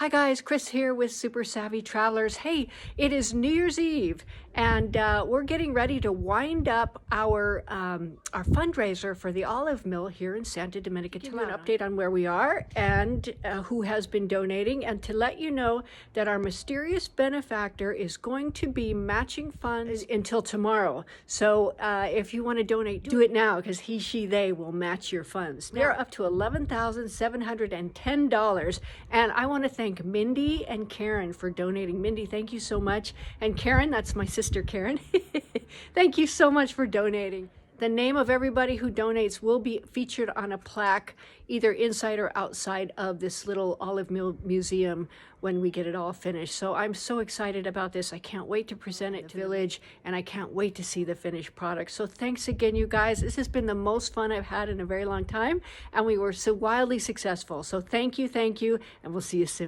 Hi guys, Chris here with Super Savvy Travelers. Hey, it is New Year's Eve, and we're getting ready to wind up our fundraiser for the olive mill here in Santa Domenica Talao. Give you an update on where we are and who has been donating, and to let you know that our mysterious benefactor is going to be matching funds until tomorrow. So if you want to donate, do it now, because he, she, they will match your funds. They're up to $11,710, and I want to thank Mindy and Karen for donating. Mindy, thank you so much. And Karen, that's my sister Karen. Thank you so much for donating. The name of everybody who donates will be featured on a plaque either inside or outside of this little olive mill museum when we get it all finished. So I'm so excited about this. I can't wait to present it to the village, and I can't wait to see the finished product. So thanks again, you guys. This has been the most fun I've had in a very long time, and we were so wildly successful. So thank you, and we'll see you soon.